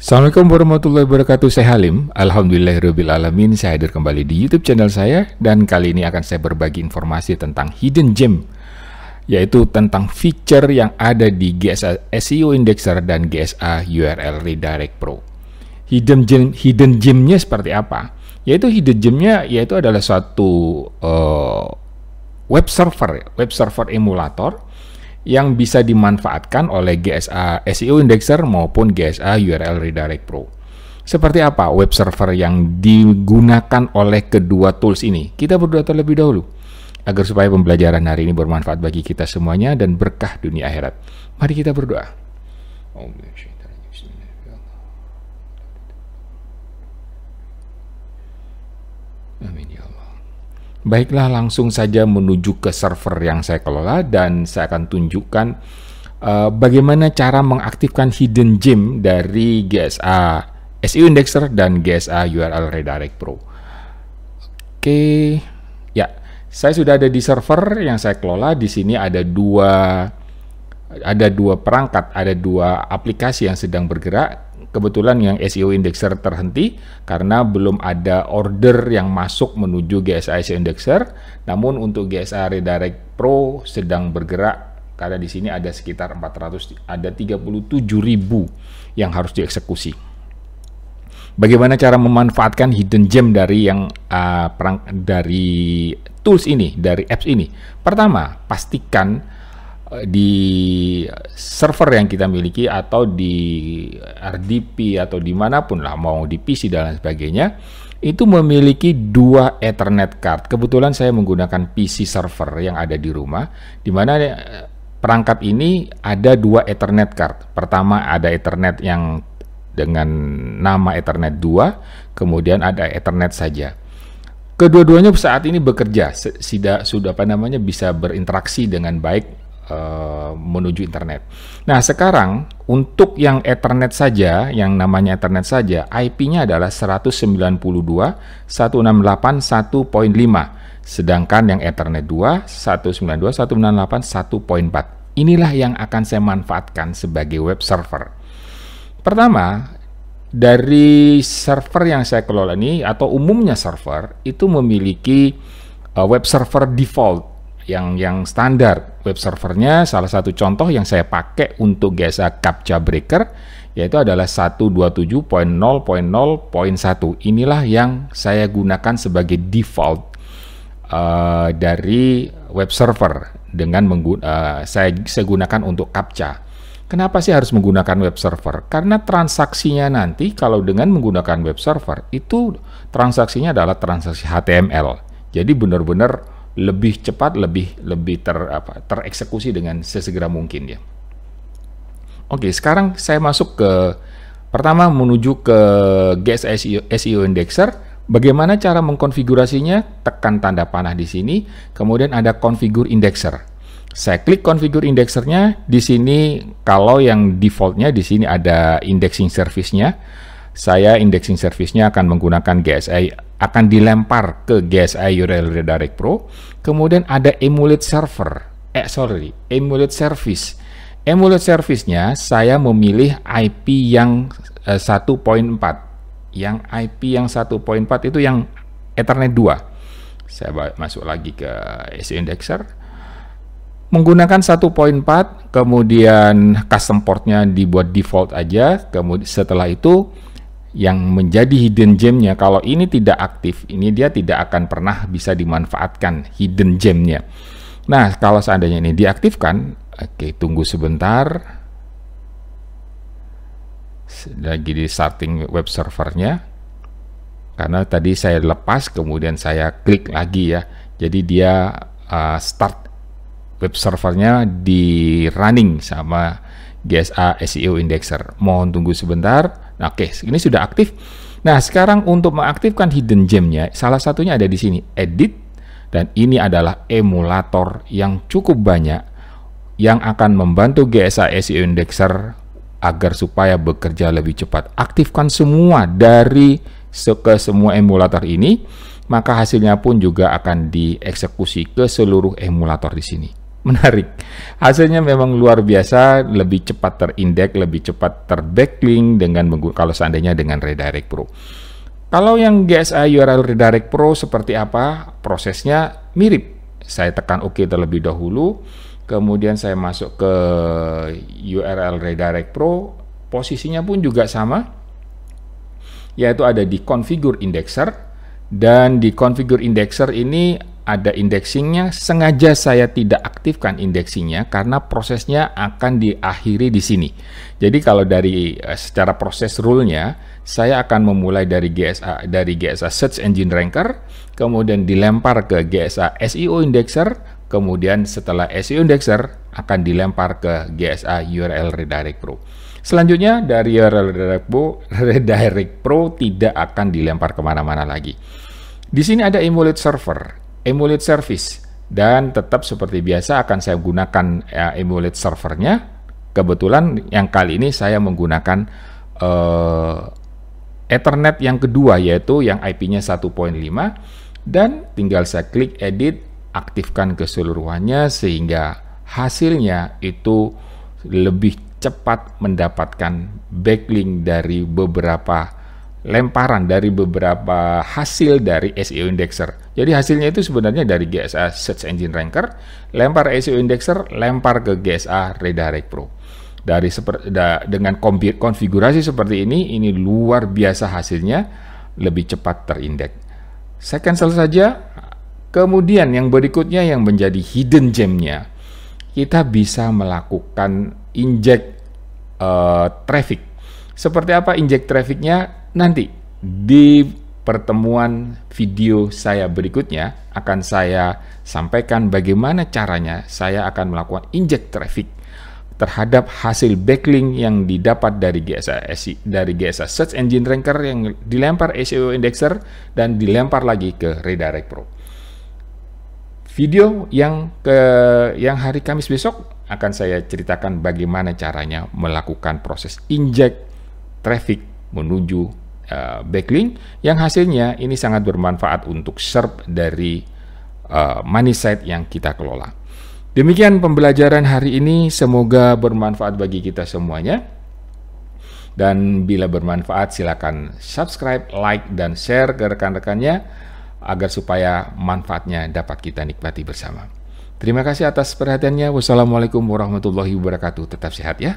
Assalamualaikum warahmatullahi wabarakatuh. Saya Halim. Alhamdulillahirrabbilalamin. Saya hadir kembali di YouTube channel saya. Dan kali ini akan saya berbagi informasi tentang hidden gem, yaitu tentang feature yang ada di GSA SEO Indexer dan GSA URL Redirect Pro. Hidden gemnya seperti apa? Yaitu hidden gemnya yaitu adalah suatu web server emulator yang bisa dimanfaatkan oleh GSA SEO Indexer maupun GSA URL Redirect Pro. Seperti apa web server yang digunakan oleh kedua tools ini? Kita berdoa terlebih dahulu agar supaya pembelajaran hari ini bermanfaat bagi kita semuanya dan berkah dunia akhirat. Mari kita berdoa. Amin ya Allah. Baiklah, langsung saja menuju ke server yang saya kelola dan saya akan tunjukkan bagaimana cara mengaktifkan hidden gem dari GSA SEO Indexer dan GSA URL Redirect Pro. Oke, ya, saya sudah ada di server yang saya kelola. Di sini ada dua perangkat, ada dua aplikasi yang sedang bergerak. Kebetulan yang SEO Indexer terhenti karena belum ada order yang masuk menuju GSA SEO Indexer. Namun untuk GSA Redirect Pro sedang bergerak karena di sini ada sekitar 37.000 yang harus dieksekusi. Bagaimana cara memanfaatkan hidden gem dari dari tools ini, dari apps ini? Pertama, pastikan di server yang kita miliki atau di RDP atau dimanapun lah, mau di PC dan lain sebagainya, itu memiliki dua Ethernet card. Kebetulan saya menggunakan PC server yang ada di rumah, di mana perangkat ini ada dua Ethernet card. Pertama ada Ethernet yang dengan nama Ethernet 2, kemudian ada Ethernet saja. Kedua-duanya saat ini bekerja, sudah bisa berinteraksi dengan baik menuju internet. Nah, sekarang untuk yang Ethernet saja, yang namanya Ethernet saja, IP-nya adalah 192.168.1.5, sedangkan yang Ethernet 2 192.168.1.4. Inilah yang akan saya manfaatkan sebagai web server. Pertama, dari server yang saya kelola ini atau umumnya server itu memiliki web server default yang standar. Web servernya, salah satu contoh yang saya pakai untuk GSA Captcha Breaker yaitu adalah 127.0.0.1. Inilah yang saya gunakan sebagai default dari web server dengan saya gunakan untuk Captcha. Kenapa sih harus menggunakan web server? Karena transaksinya nanti kalau dengan menggunakan web server itu transaksinya adalah transaksi HTML. Jadi benar-benar lebih cepat, lebih tereksekusi dengan sesegera mungkin ya. Oke, sekarang saya masuk ke pertama menuju ke GSA SEO Indexer. Bagaimana cara mengkonfigurasinya? Tekan tanda panah di sini, kemudian ada Configure Indexer. Saya klik Configure Indexernya. Di sini kalau yang defaultnya di sini ada indexing service-nya. Saya indexing service-nya akan menggunakan akan dilempar ke GSA URL Redirect Pro. Kemudian ada emulate service. Emulate service-nya saya memilih IP yang 1.4. Yang IP yang 1.4 itu yang Ethernet 2. Saya masuk lagi ke SEO Indexer. Menggunakan 1.4, kemudian custom port-nya dibuat default aja. Kemudian setelah itu yang menjadi hidden gemnya, kalau ini tidak aktif, ini dia tidak akan pernah bisa dimanfaatkan hidden gemnya. Nah, kalau seandainya ini diaktifkan, oke, tunggu sebentar. Lagi di starting web servernya, karena tadi saya lepas, kemudian saya klik lagi ya. Jadi dia start web servernya di running sama GSA SEO Indexer. Mohon tunggu sebentar. Nah, oke, ini sudah aktif. Nah, sekarang untuk mengaktifkan hidden gemnya, salah satunya ada di sini, edit, dan ini adalah emulator yang cukup banyak yang akan membantu GSA SEO Indexer agar supaya bekerja lebih cepat. Aktifkan semua dari semua emulator ini, maka hasilnya pun juga akan dieksekusi ke seluruh emulator di sini. menarik. Hasilnya memang luar biasa, lebih cepat terindeks, lebih cepat terbacklink kalau seandainya dengan Redirect Pro. Kalau yang GSA URL Redirect Pro seperti apa? Prosesnya mirip. Saya tekan OK terlebih dahulu, kemudian saya masuk ke URL Redirect Pro, posisinya pun juga sama, yaitu ada di Configure Indexer, dan di Configure Indexer ini ada indexingnya. Sengaja saya tidak aktifkan indexingnya karena prosesnya akan diakhiri di sini. Jadi kalau dari secara proses rule-nya, saya akan memulai dari GSA Search Engine Ranker, kemudian dilempar ke GSA SEO Indexer, kemudian setelah SEO Indexer akan dilempar ke GSA URL Redirect Pro. Selanjutnya dari URL Redirect Pro tidak akan dilempar kemana-mana lagi. Di sini ada Emulate Server, Emulate Service, dan tetap seperti biasa akan saya gunakan Emulate servernya. Kebetulan yang kali ini saya menggunakan Ethernet yang kedua, yaitu yang IP-nya 1.5, dan tinggal saya klik edit, aktifkan keseluruhannya sehingga hasilnya itu lebih cepat mendapatkan backlink dari beberapa lemparan, dari beberapa hasil dari SEO Indexer. Jadi hasilnya itu sebenarnya dari GSA Search Engine Ranker, lempar SEO Indexer, lempar ke GSA Redirect Pro. Dengan konfigurasi seperti ini luar biasa hasilnya, lebih cepat terindeks. Saya cancel saja. Kemudian yang berikutnya yang menjadi hidden gem-nya, kita bisa melakukan inject traffic. Seperti apa inject traffic-nya? Nanti di pertemuan video saya berikutnya akan saya sampaikan bagaimana caranya saya akan melakukan inject traffic terhadap hasil backlink yang didapat dari GSA Search Engine Ranker yang dilempar SEO Indexer dan dilempar lagi ke Redirect Pro. Video yang hari Kamis besok akan saya ceritakan bagaimana caranya melakukan proses inject traffic menuju backlink yang hasilnya ini sangat bermanfaat untuk SERP dari money site yang kita kelola. Demikian pembelajaran hari ini, semoga bermanfaat bagi kita semuanya. Dan bila bermanfaat silakan subscribe, like, dan share ke rekan-rekannya agar supaya manfaatnya dapat kita nikmati bersama. Terima kasih atas perhatiannya. Wassalamualaikum warahmatullahi wabarakatuh. Tetap sehat ya.